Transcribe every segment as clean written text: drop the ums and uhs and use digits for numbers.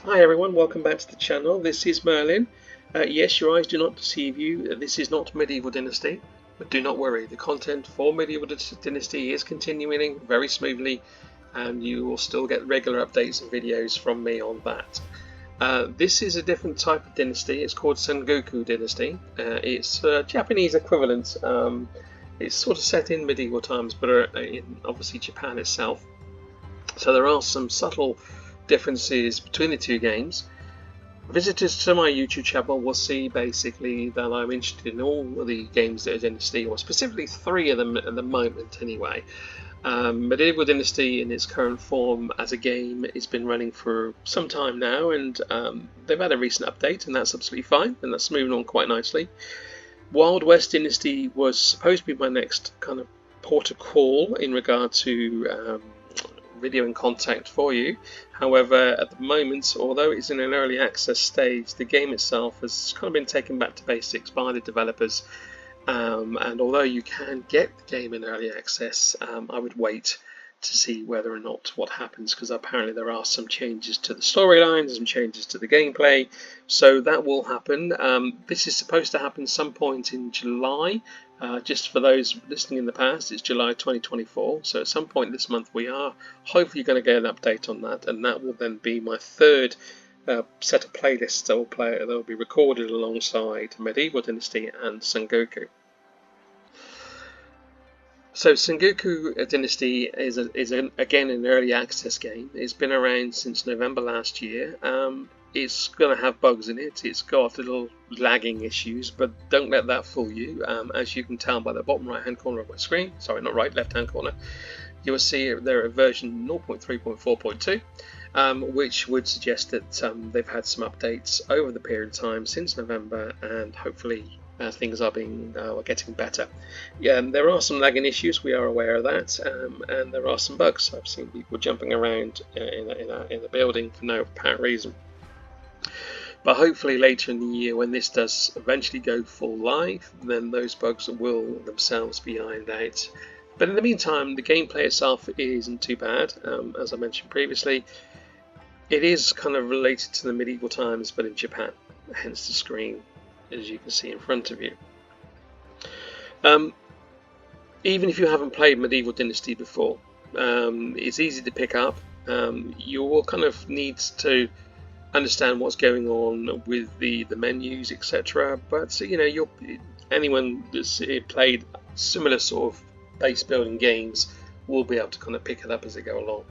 Hi everyone, welcome back to the channel. This is Merlin. Yes, your eyes do not deceive you. This is not Medieval Dynasty, but do not worry. The content for Medieval Dynasty is continuing very smoothly, and you will still get regular updates and videos from me on that. This is a different type of dynasty. It's called Sengoku Dynasty. It's a Japanese equivalent. It's sort of set in medieval times, but in obviously Japan itself. So there are some subtle differences between the two games. Visitors to my YouTube channel will see basically that I'm interested in all of the games that are Dynasty, or specifically 3 of them at the moment anyway. Medieval Dynasty in its current form as a game has been running for some time now, and they've had a recent update, and that's absolutely fine, and that's moving on quite nicely. Wild West Dynasty was supposed to be my next kind of port of call in regard to video and content for you. However, at the moment, although it's in an early access stage, the game itself has kind of been taken back to basics by the developers, and although you can get the game in early access, I would wait to see whether or not what happens, because apparently there are some changes to the storylines, some changes to the gameplay, so that will happen. This is supposed to happen some point in July. Just for those listening in the past, it's July 2024, so at some point this month we are hopefully going to get an update on that, and that will then be my third set of playlists that will be recorded alongside Medieval Dynasty and Sengoku. So Sengoku Dynasty is again an early access game. It's been around since November last year. It's going to have bugs in it. It's got little lagging issues, but don't let that fool you. As you can tell by the bottom right hand corner of my screen, sorry, not right, left hand corner, you will see there at version 0.3.4.2, which would suggest that they've had some updates over the period of time since November, and hopefully things are getting better. There are some lagging issues, we are aware of that, and there are some bugs. I've seen people jumping around in the building for no apparent reason. But hopefully later in the year, when this does eventually go full live, then those bugs will themselves be ironed out. But in the meantime, the gameplay itself isn't too bad. As I mentioned previously, it is kind of related to the medieval times, but in Japan, hence the screen as you can see in front of you. Even if you haven't played Medieval Dynasty before, it's easy to pick up. You will kind of need to understand what's going on with the menus, etc. But anyone that's played similar sort of base building games will be able to kind of pick it up as they go along.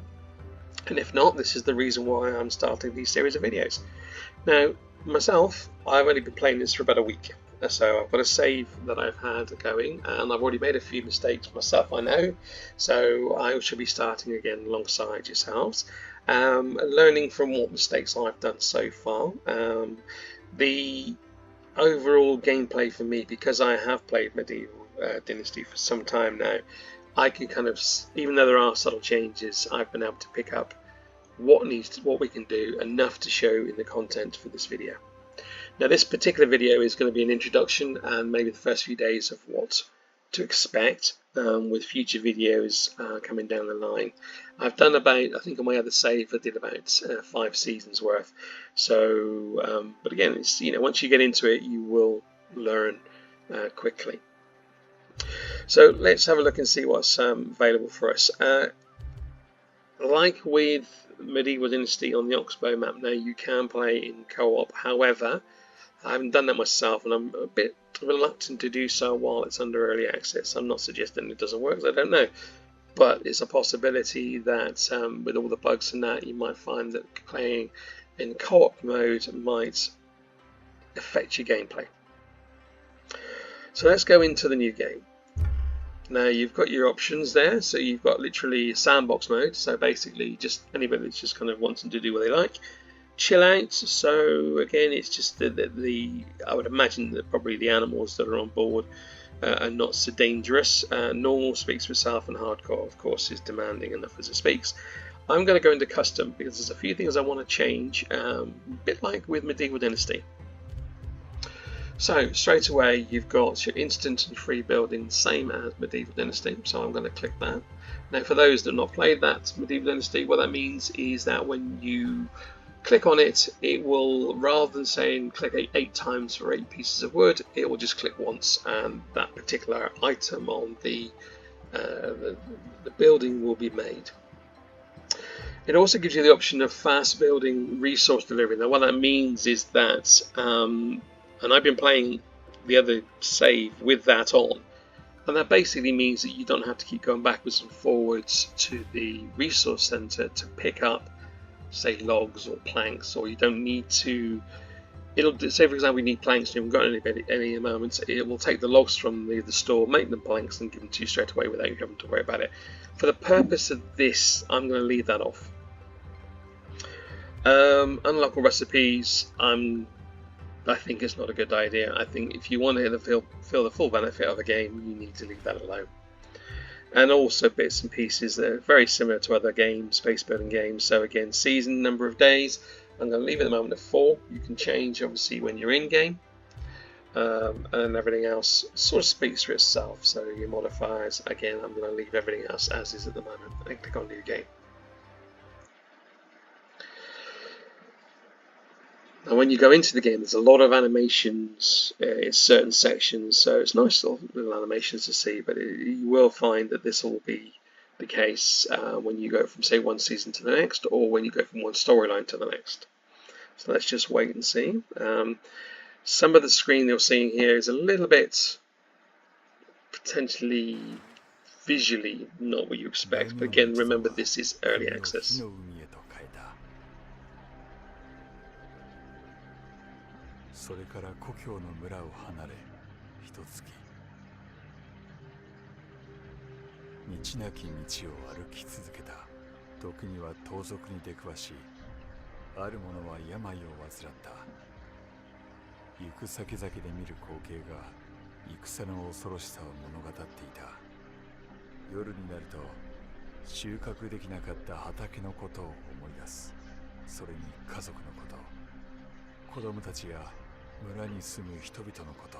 And if not, this is the reason why I'm starting these series of videos. Now, myself, I've only been playing this for about a week, so I've got a save that I've had going, and I've already made a few mistakes myself, I know, so I should be starting again alongside yourselves, learning from what mistakes I've done so far. The overall gameplay for me, because I have played Medieval Dynasty for some time now, I can kind of, even though there are subtle changes, I've been able to pick up what we can do enough to show in the content for this video. Now, this particular video is going to be an introduction and maybe the first few days of what to expect with future videos coming down the line. I've done about, I think on my other save I did about 5 seasons worth. So, but again, it's, once you get into it, you will learn quickly. So let's have a look and see what's available for us. Like with Medieval Dynasty on the Oxbow map now, you can play in co-op. However, I haven't done that myself, and I'm a bit reluctant to do so while it's under early access. I'm not suggesting it doesn't work, I don't know, but it's a possibility that with all the bugs and that, you might find that playing in co-op mode might affect your gameplay. So let's go into the new game. Now, you've got your options there, so you've got literally sandbox mode, so basically just anybody that's just kind of wanting to do what they like. Chill out, so again, it's just I would imagine that probably the animals that are on board are not so dangerous. Normal speaks for itself, and hardcore, of course, is demanding enough as it speaks. I'm going to go into custom because there's a few things I want to change, a bit like with Medieval Dynasty. So straight away you've got your instant and free building, same as Medieval Dynasty, so I'm going to click that. Now, for those that have not played that Medieval Dynasty, what that means is that when you click on it, it will, rather than saying click 8 times for 8 pieces of wood, it will just click once, and that particular item on the building will be made. It also gives you the option of fast building resource delivery. Now what that means is that, and I've been playing the other save with that on, and that basically means that you don't have to keep going backwards and forwards to the resource center to pick up, say, logs or planks, or you don't need to. It'll say, for example, you need planks and you haven't got any at the moment. It will take the logs from the store, make them planks, and give them to you straight away without you having to worry about it. For the purpose of this, I'm going to leave that off. Unlock all recipes. I think it's not a good idea. I think if you want to feel the full benefit of a game, you need to leave that alone. And also bits and pieces that are very similar to other games, space building games. So again, season, number of days. I'm going to leave it at the moment at 4. You can change obviously when you're in game. And everything else sort of speaks for itself. So your modifiers, again, I'm going to leave everything else as is at the moment and click on new game. And when you go into the game, there's a lot of animations in certain sections, so it's nice little animations to see, but you will find that this will be the case when you go from, say, one season to the next, or when you go from one storyline to the next. So let's just wait and see. Some of the screen you're seeing here is a little bit potentially visually not what you expect, but again, remember this is early access. それから故郷の村を離れひと月道なき道を歩き続けた時には盗賊に出くわしある者は病を患った行く先々で見る光景が戦の恐ろしさを物語っていた夜になると収穫できなかった畑のことを思い出すそれに家族のこと子供たちや村に住む人々のこと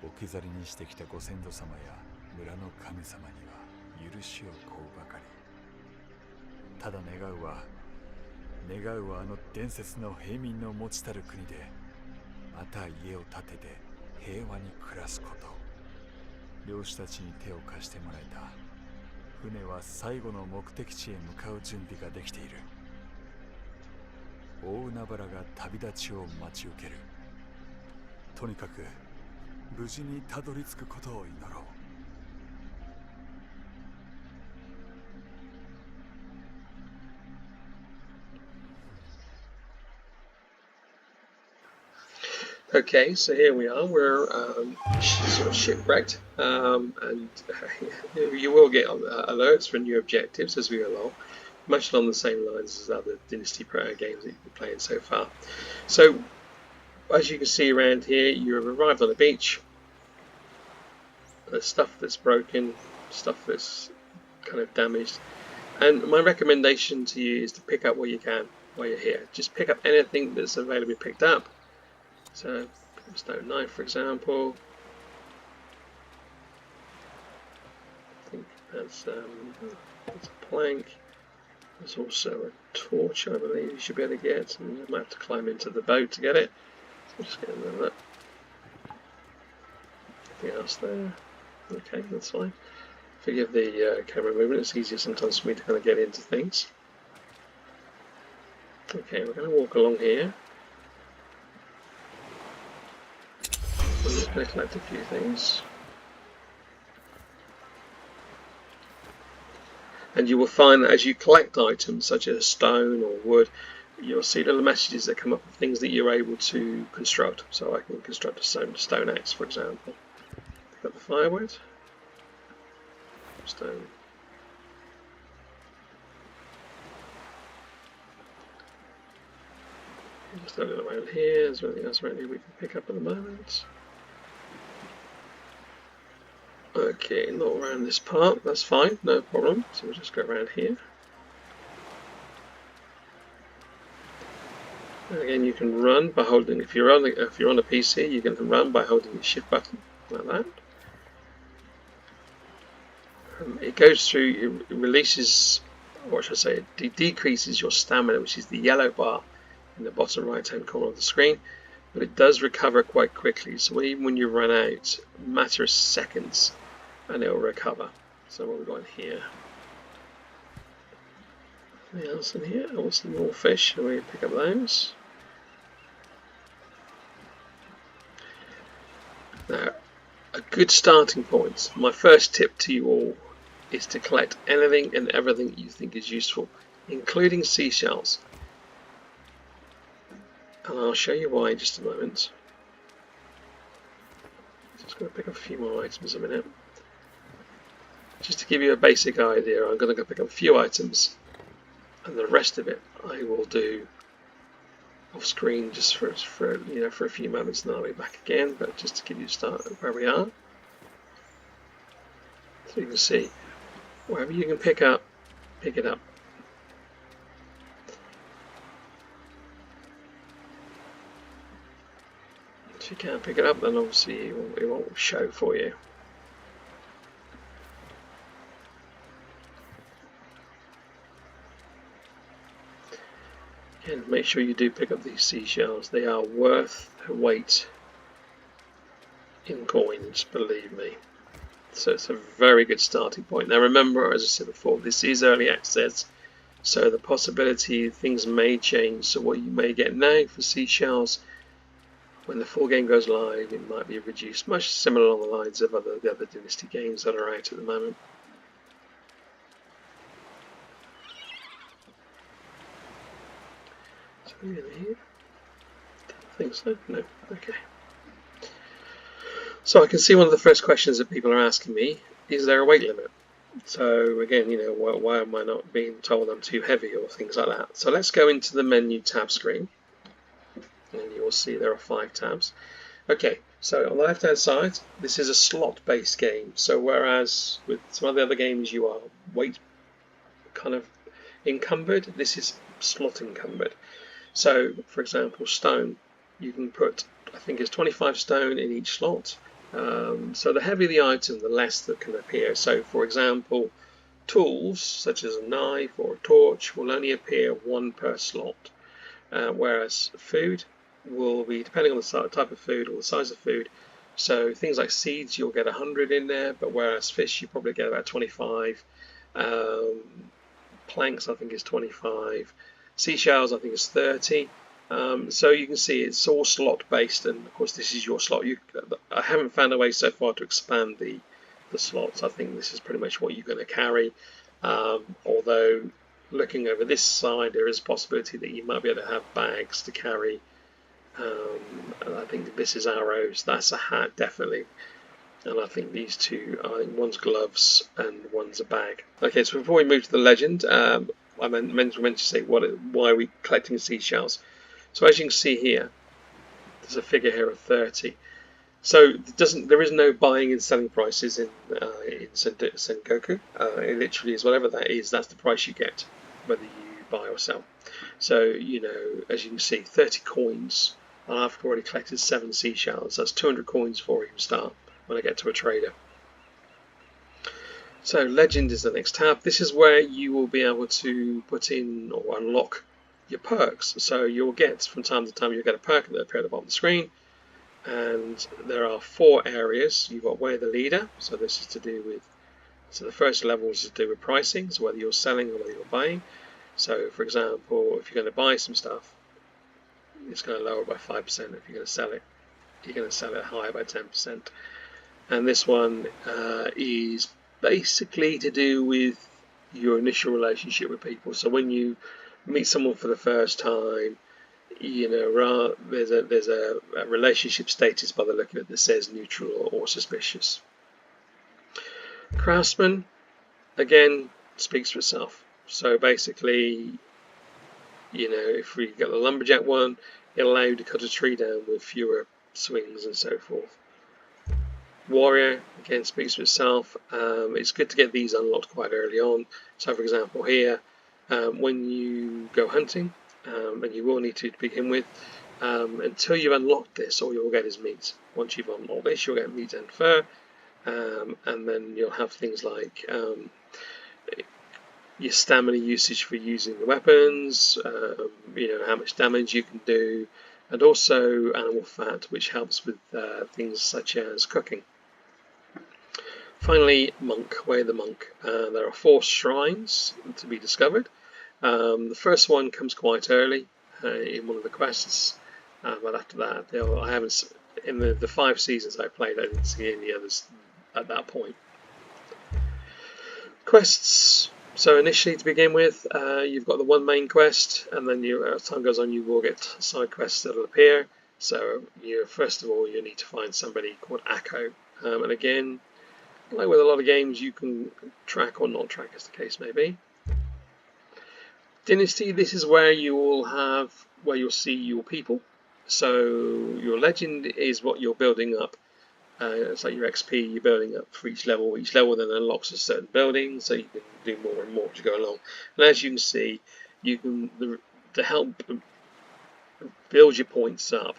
置き去りにしてきたご先祖様や村の神様には許しを請うばかりただ願うはあの伝説の平民の持ちたる国でまた家を建てて平和に暮らすこと漁師たちに手を貸してもらえた船は最後の目的地へ向かう準備ができている大海原が旅立ちを待ち受けるとにかく無事にたどり着くことを祈ろう Okay, so here we are. We're sort of shipwrecked, and you will get alerts for new objectives as we go along, much along the same lines as other Dynasty games that you've been playing so far. So, as you can see around here, you have arrived on the beach. There's stuff that's broken, stuff that's kind of damaged, and my recommendation to you is to pick up what you can while you're here. Just pick up anything that's available picked up. So, a stone knife, for example. I think that's a plank. There's also a torch, I believe you should be able to get, and you might have to climb into the boat to get it. So just get rid of that. Anything else there? Okay, that's fine. Forgive the camera movement, it's easier sometimes for me to kind of get into things. Okay, we're going to walk along here. I'm just going to collect a few things. And you will find that as you collect items such as stone or wood, you'll see little messages that come up with things that you're able to construct. So I can construct a stone axe, for example. Pick up the firewood. Stone. Just a little around here. Is there anything else around here we can pick up at the moment? Okay, not around this part, that's fine, no problem. So we'll just go around here. And again, you can run by holding, if you're on a PC, you can run by holding the shift button, like that. It goes through, it releases, or should I say, it decreases your stamina, which is the yellow bar in the bottom right hand corner of the screen, but it does recover quite quickly. So even when you run out, a matter of seconds, and it will recover. So what we've got here. Anything else in here? Oh, some more fish. Shall we pick up those? Now, a good starting point. My first tip to you all is to collect anything and everything you think is useful, including seashells. And I'll show you why in just a moment. Just going to pick up a few more items in a minute. Just to give you a basic idea, I'm going to go pick up a few items, and the rest of it I will do off screen just for a few moments, and then I'll be back again. But just to give you a start of where we are, so you can see whatever you can pick up, pick it up. If you can't pick it up, then obviously it won't show for you. And make sure you do pick up these seashells. They are worth a weight in coins, believe me. So it's a very good starting point. Now remember, as I said before, this is early access, so the possibility things may change. So what you may get now for seashells, when the full game goes live, it might be reduced, much similar along the lines of the other Dynasty games that are out at the moment. So in here, don't think so. No. Okay. So I can see one of the first questions that people are asking me: is there a weight limit? So again, why am I not being told I'm too heavy or things like that? So let's go into the menu tab screen, and you will see there are 5 tabs. Okay, so on the left hand side, this is a slot based game. So whereas with some of the other games you are weight kind of encumbered, this is slot encumbered. So for example, stone, you can put, I think it's 25 stone in each slot. So the heavier the item, the less that can appear. So for example, tools such as a knife or a torch will only appear 1 per slot, whereas food will be depending on the type of food or the size of food. So things like seeds, you'll get 100 in there, but whereas fish, you probably get about 25. Planks, I think, is 25. Seashells, I think, is 30. So you can see it's all slot based, and of course this is your slot. I haven't found a way so far to expand the slots. I think this is pretty much what you're going to carry, although looking over this side there is a possibility that you might be able to have bags to carry. And I think this is arrows, that's a hat definitely, and I think these two, I think one's gloves and one's a bag. Okay, so before we move to the legend, I meant to say why are we collecting seashells. So as you can see here, there's a figure here of 30. So there is no buying and selling prices in Sengoku. It literally is whatever that is, that's the price you get, whether you buy or sell. So as you can see, 30 coins, and I've already collected 7 seashells. That's 200 coins before I even start when I get to a trader. So legend is the next tab. This is where you will be able to put in or unlock your perks. So you'll get, from time to time, you'll get a perk that appear at the bottom of the screen, and there are 4 areas. You've got Wear the Leader, so this is to do with, so the first level is to do with pricing, so whether you're selling or whether you're buying. So for example, if you're going to buy some stuff, it's going to lower by 5%. If you're going to sell it, you're going to sell it higher by 10%. And this one is basically to do with your initial relationship with people. So when you meet someone for the first time, there's a relationship status by the look of it that says neutral or suspicious. Craftsman, again, speaks for itself. So basically, if we get the lumberjack one, it'll allow you to cut a tree down with fewer swings and so forth. Warrior, again, speaks for itself. It's good to get these unlocked quite early on. So for example here, when you go hunting, and you will need to begin with, until you've unlocked this, all you'll get is meat. Once you've unlocked this, you'll get meat and fur, and then you'll have things like your stamina usage for using the weapons, how much damage you can do, and also animal fat, which helps with things such as cooking. Finally, monk. Way of the monk. There are 4 shrines to be discovered. The first one comes quite early in one of the quests, but after that, I haven't. In the 5 seasons I played, I didn't see any others at that point. Quests. So initially, to begin with, you've got the one main quest, and then as time goes on, you will get side quests that will appear. So first of all, you need to find somebody called Akko, and again, like with a lot of games, you can track or not track, as the case may be. Dynasty. This is where you'll see your people. So your legend is what you're building up. It's like your XP you're building up for each level. Each level then unlocks a certain building, so you can do more and more as you go along. And as you can see, you can to help build your points up.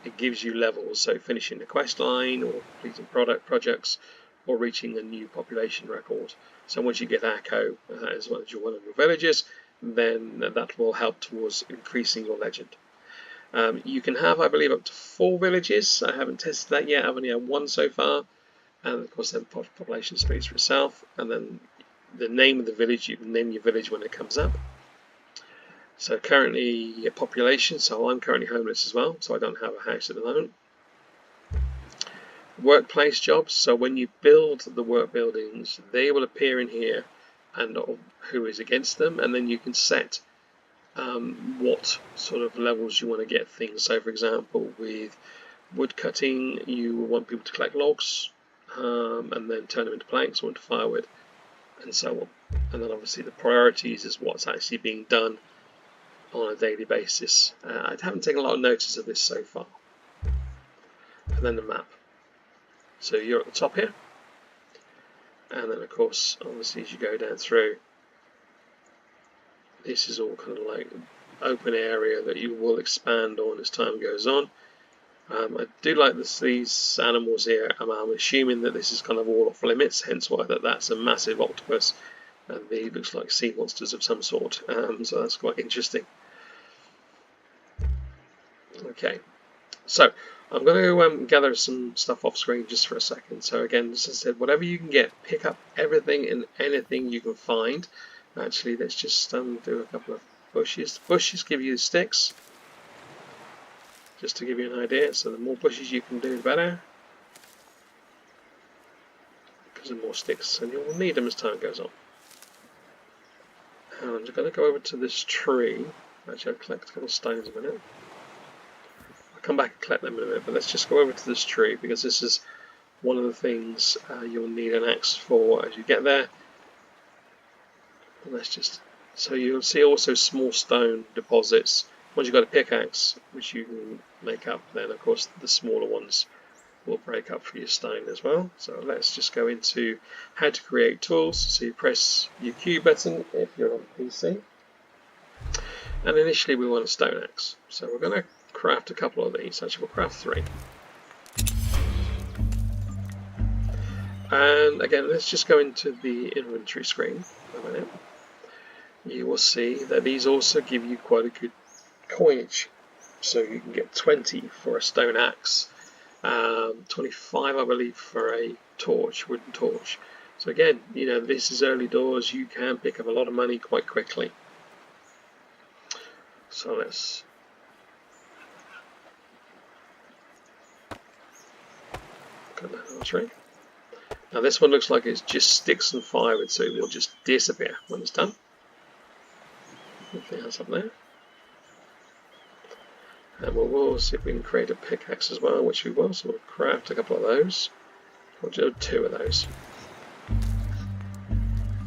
It gives you levels, so finishing the quest line, or completing projects, or reaching a new population record. So once you get Akko as well as one of your villages, then that will help towards increasing your legend. You can have, I believe, up to 4 villages. I haven't tested that yet. I've only had 1 so far. And of course, then population speaks for itself. And then the name of the village, you can name your village when it comes up. So currently, population. So I'm currently homeless as well. So I don't have a house at the moment. Workplace jobs. So when you build the work buildings, they will appear in here, and who is against them. And then you can set what sort of levels you want to get things. So for example, with wood cutting, you want people to collect logs and then turn them into planks or into firewood, and so on. And then obviously the priorities is what's actually being done on a daily basis. I haven't taken a lot of notice of this so far. And then the map. So you're at the top here, and then of course obviously as you go down through, this is all kind of like open area that you will expand on as time goes on. I do like these animals here. I'm assuming that this is kind of all off limits, hence why that's a massive octopus, and he looks like sea monsters of some sort. So that's quite interesting. Okay, so I'm going to gather some stuff off screen just for a second. So again, as I said, whatever you can get, pick up everything and anything you can find. Actually, let's just do a couple of bushes. Bushes give you the sticks, just to give you an idea. So the more bushes you can do, the better, because the more sticks, and you'll need them as time goes on. And I'm just going to go over to this tree. Actually, I'll collect a couple of stones in a minute. I'll come back and collect them in a minute, but let's just go over to this tree, because this is one of the things you'll need an axe for as you get there. And so you'll see also small stone deposits. Once you've got a pickaxe, which you can make up, then of course the smaller ones will break up for your stone as well. So let's just go into how to create tools. So you press your Q button if you're on PC. And initially we want a stone axe. So we're going to craft a couple of these. Actually, we'll craft 3. And again, let's just go into the inventory screen a minute. You will see that these also give you quite a good coinage. So you can get 20 for a stone axe, 25 I believe for a torch, wooden torch. So again, this is early doors, you can pick up a lot of money quite quickly. So let's cut that on the tree. Now this one looks like it's just sticks and firewood, so it will just disappear when it's done. Nothing else up there. And we'll see if we can create a pickaxe as well, which we will. So we'll craft a couple of those. We'll do 2 of those.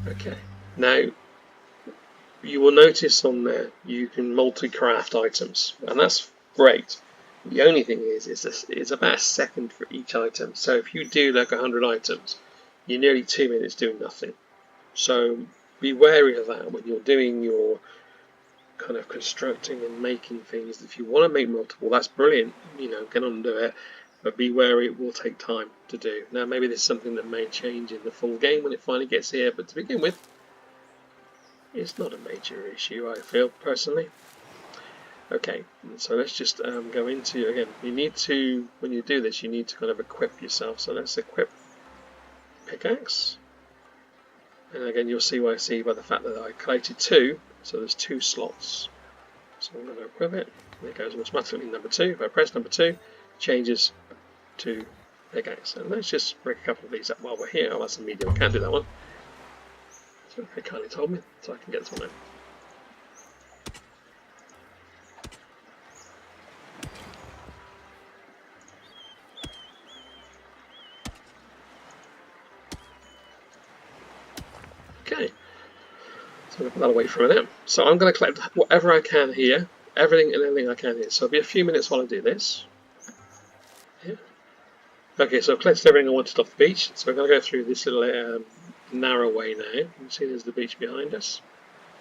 Okay. Now, you will notice on there you can multi-craft items, and that's great. The only thing is it's about a second for each item. So if you do like 100 items, you're nearly 2 minutes doing nothing. So be wary of that when you're doing your kind of constructing and making things. If you want to make multiple, that's brilliant, get on and do it, but be wary, it will take time to do. Now maybe there's something that may change in the full game when it finally gets here, but to begin with, It's not a major issue, I feel, personally. Okay, so let's just go into, again, you need to, when you do this, you need to kind of equip yourself. So let's equip pickaxe. And again, you'll see what I see by the fact that I collected 2, so there's 2 slots. So I'm going to equip it, and it goes automatically number 2. If I press number 2, it changes to pickaxe. And let's just break a couple of these up while we're here. Oh, that's a medium, I can't do that one. So they kindly told me, so I can get this one out. Okay, so I'll put that away for a minute. So I'm going to collect whatever I can here, everything and anything I can here. So it'll be a few minutes while I do this. Yeah. Okay, so I've collected everything I wanted off the beach. So we're going to go through this little narrow way now. You can see there's the beach behind us.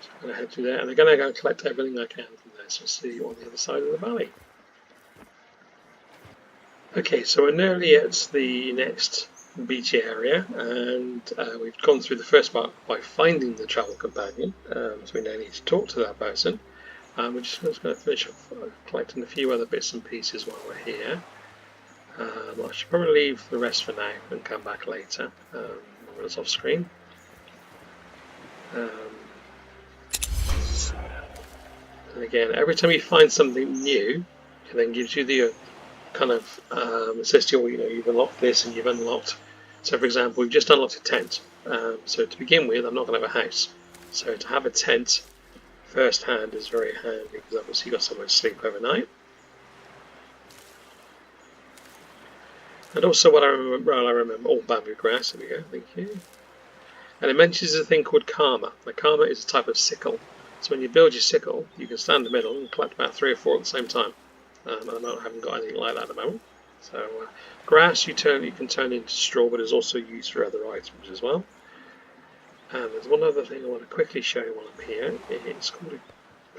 So I'm going to head through there, and I'm going to go collect everything I can from there. So I'll see you on the other side of the valley. Okay, so we're nearly at the next beach area, and we've gone through the first part by finding the travel companion, so we now need to talk to that person. We're just going to finish off collecting a few other bits and pieces while we're here. I should probably leave the rest for now and come back later when it's off screen. And again, every time you find something new, it then gives you the kind of it says to you, you've unlocked this and you've unlocked. So for example, we've just unlocked a tent. So to begin with, I'm not going to have a house. So to have a tent first hand is very handy because obviously you've got somewhere to sleep overnight. And also what I remember, bamboo grass, there we go, thank you. And it mentions a thing called karma. Now karma is a type of sickle. So when you build your sickle, you can stand in the middle and collect about 3 or 4 at the same time. I haven't got anything like that at the moment. So grass you can turn into straw, but is also used for other items as well. And there's one other thing I want to quickly show you while I'm here. It's called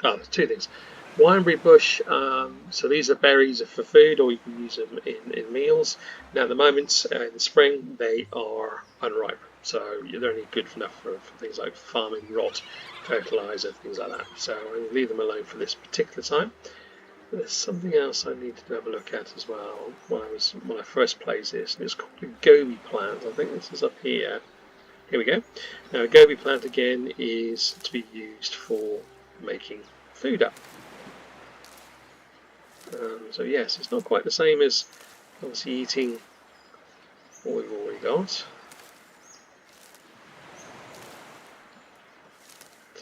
there's 2 things. Wineberry bush. So these are berries for food, or you can use them in meals. Now at the moment in the spring they are unripe, so they're only good enough for things like farming, rot, fertilizer, things like that. So I'm going to leave them alone for this particular time. There's something else I needed to have a look at as well when I first played this, and it's called a goby plant. I think this is up here. Here we go. Now a goby plant again is to be used for making food up. So yes, it's not quite the same as obviously eating what we've already got.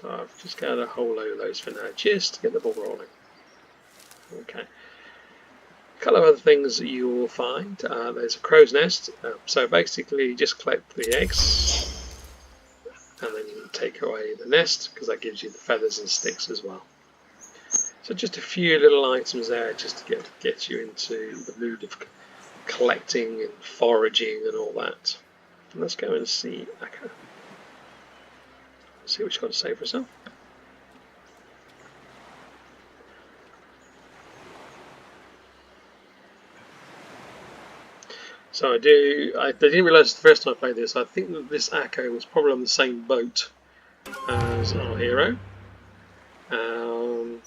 So I've just got a whole load of those for now, just to get the ball rolling. Okay. A couple of other things that you will find. There's a crow's nest. So basically you just collect the eggs and then you take away the nest because that gives you the feathers and sticks as well. So just a few little items there just to get you into the mood of collecting and foraging and all that. And let's go and see Akka. See what she's got to say for herself. So I didn't realise the first time I played this, I think that this Akko was probably on the same boat as our hero. And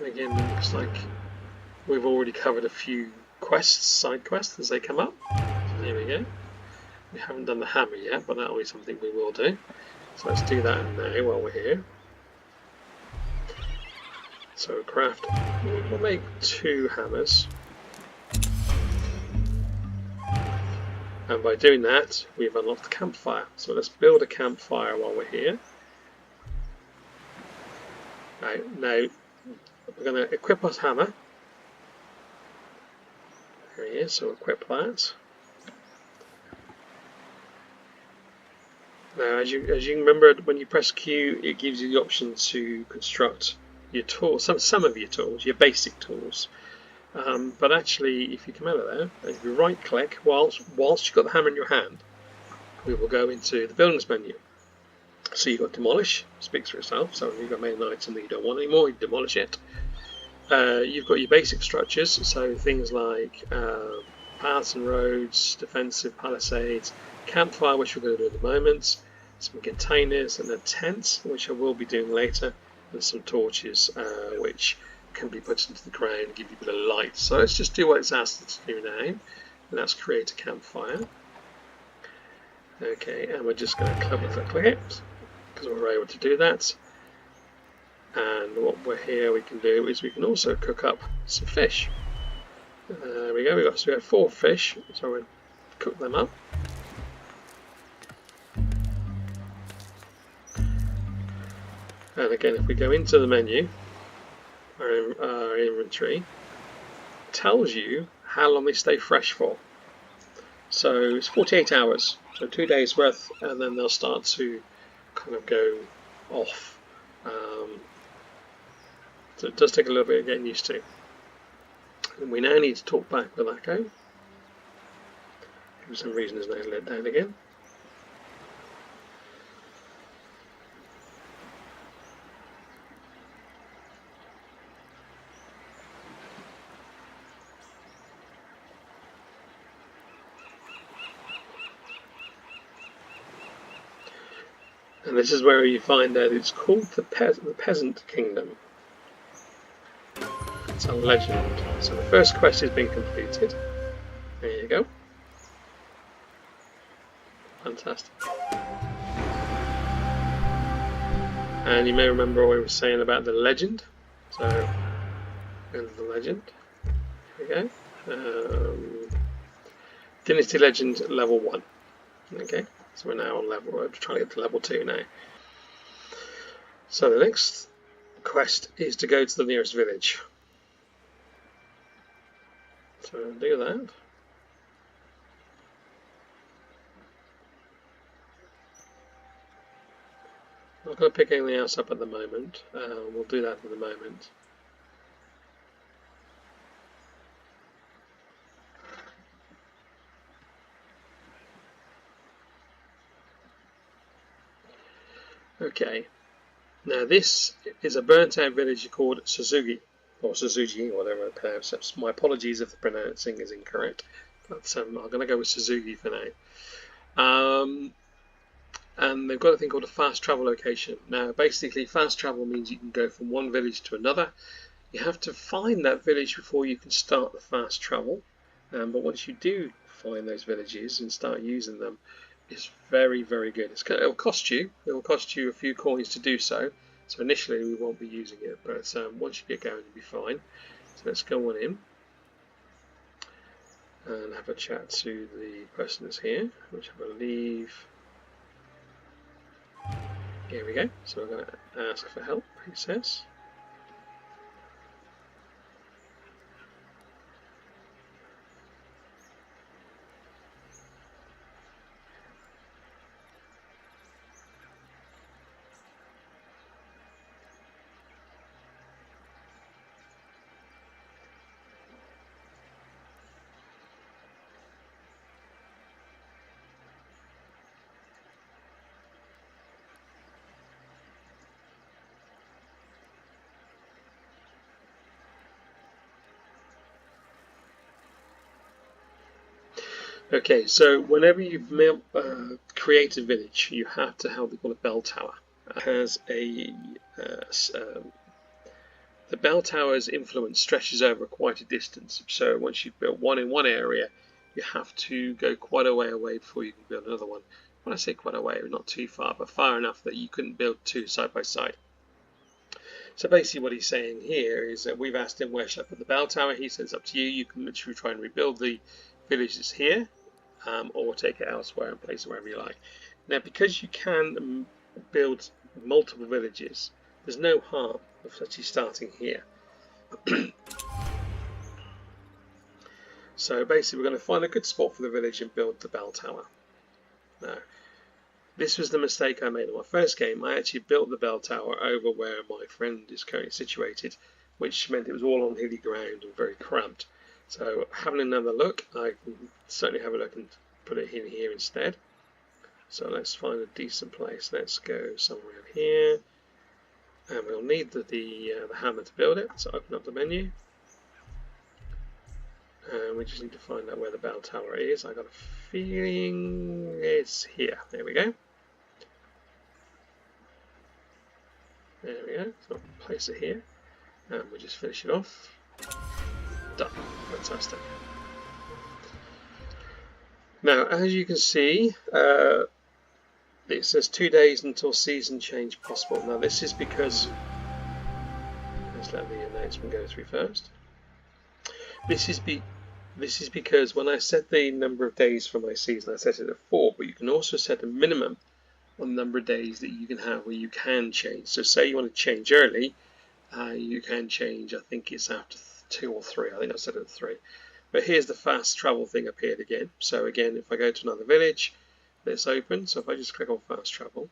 again, it looks like we've already covered a few quests, side quests as they come up. So there we go. We haven't done the hammer yet, but that'll be something we will do. So let's do that now while we're here. So we'll make 2 hammers. And by doing that, we've unlocked a campfire. So let's build a campfire while we're here. Right, now we're going to equip our hammer. There he is, so equip that. Now, as you remember, when you press Q, it gives you the option to construct your tools, some of your tools, your basic tools. But actually, if you come out of there, and if you right-click, whilst you've got the hammer in your hand, we will go into the buildings menu. So you've got demolish, speaks for itself. So you've got main item that you don't want anymore, you demolish it. You've got your basic structures, so things like paths and roads, defensive palisades, campfire, which we're going to do at the moment, some containers and a tent, which I will be doing later, and some torches which can be put into the ground and give you a bit of light. So let's just do what it's asked us to do now, and that's create a campfire. Okay, and we're just going to click it because we're able to do that. And what we're here we can do is we can also cook up some fish. There we go. We have 4 fish, so we'll cook them up. And again, if we go into the menu, our inventory, it tells you how long they stay fresh for. So it's 48 hours, so 2 days worth, and then they'll start to kind of go off. So it does take a little bit of getting used to. And we now need to talk back with Akko. For some reason it's now let down again. And this is where you find that it's called the Peasant Kingdom. It's a legend. So the first quest has been completed. There you go. Fantastic. And you may remember what I was saying about the legend. So, and the legend. Here we go. Dynasty Legend level 1. Okay. So we're now on we're trying to get to level 2 now. So the next quest is to go to the nearest village. So we'll do that. I'm not going to pick anything else up at the moment. We'll do that at the moment. Okay, now this is a burnt out village called Suzuki, or Suzuki, whatever I pronounce it. My apologies if the pronouncing is incorrect, but I'm going to go with Suzuki for now. And they've got a thing called a fast travel location. Now basically fast travel means you can go from one village to another. You have to find that village before you can start the fast travel, but once you do find those villages and start using them, it's very, very good. It'll cost you a few coins to do so. So initially we won't be using it, but once you get going, you'll be fine. So let's go on in and have a chat to the person that's here, which I believe. Here we go. So we're going to ask for help. He says. Okay, so whenever you create a village, you have to have what they call a bell tower. It has a the bell tower's influence stretches over quite a distance. So once you've built one in one area, you have to go quite a way away before you can build another one. When I say quite a way, not too far, but far enough that you couldn't build 2 side by side. So basically what he's saying here is that we've asked him where should I put the bell tower. He says it's up to you. You can literally try and rebuild the village that's here, or take it elsewhere and place it wherever you like. Now because you can build multiple villages, there's no harm of actually starting here. So basically we're going to find a good spot for the village and build the bell tower. Now this was the mistake I made in my first game. I actually built the bell tower over where my friend is currently situated, which meant it was all on hilly ground and very cramped. So having another look, I can certainly have a look and put it in here instead. So let's find a decent place. Let's go somewhere here, and we'll need the hammer to build it. So open up the menu, and we just need to find out where the bell tower is. I got a feeling it's here. There we go. There we go. So I'll place it here, and we'll just finish it off. Done. Fantastic. Now, as you can see, it says 2 days until season change possible. Now, this is because, let's let the announcement go through first. This is because when I set the number of days for my season, I set it at 4, but you can also set a minimum on the number of days that you can have where you can change. So say you want to change early, you can change, I think it's after 2 or 3. I think I set it at 3. But here's the fast travel thing appeared again. So again, if I go to another village, it's open. So if I just click on fast travel,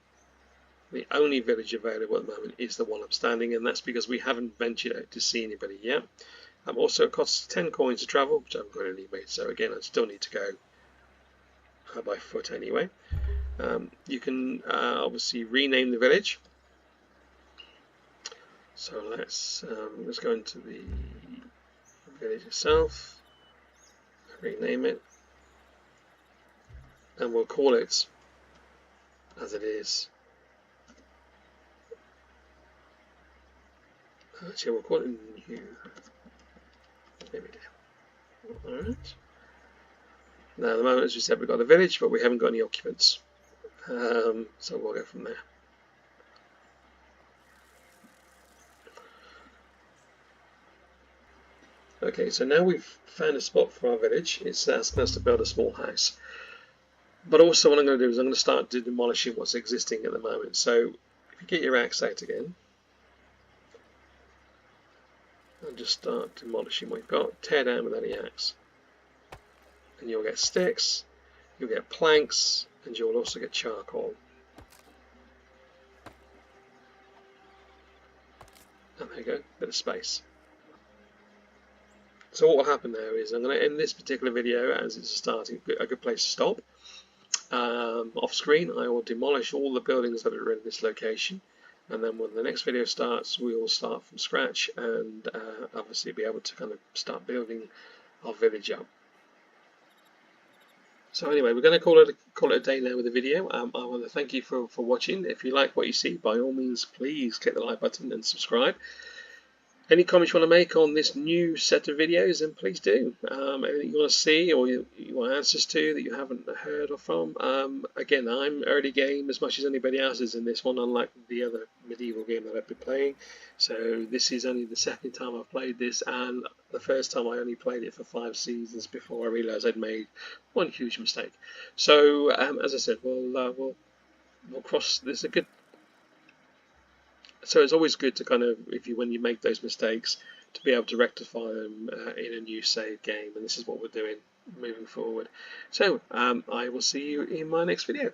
the only village available at the moment is the one I'm standing in. That's because we haven't ventured out to see anybody yet. Also, it costs 10 coins to travel, which I haven't got anyway. So again, I still need to go by foot anyway. You can obviously rename the village. So let's go into the village itself. Rename it, and we'll call it as it is. Actually, we'll call it new. There we go. Alright. Now, at the moment, as we said, we've got a village, but we haven't got any occupants. So we'll go from there. Okay, so now we've found a spot for our village. It's asking us to build a small house. But also what I'm going to do is I'm going to start demolishing what's existing at the moment. So if you get your axe out again, and just start demolishing what you've got, tear down with any axe. And you'll get sticks, you'll get planks, and you'll also get charcoal. And there you go, bit of space. So what will happen now is I'm going to end this particular video as it's a good place to stop. Off screen I will demolish all the buildings that are in this location, and then when the next video starts we will start from scratch and obviously be able to kind of start building our village up. So anyway, we're going to call it a day now with the video. I want to thank you for watching. If you like what you see, by all means please click the like button and subscribe. Any comments you want to make on this new set of videos, then please do. Anything you want to see or you want answers to that you haven't heard or from. Again, I'm early game as much as anybody else is in this one, unlike the other medieval game that I've been playing. So this is only the second time I've played this, and the first time I only played it for 5 seasons before I realised I'd made one huge mistake. So as I said, we'll cross. There's a good. So it's always good to kind of, when you make those mistakes, to be able to rectify them in a new save game, and this is what we're doing moving forward. So I will see you in my next video.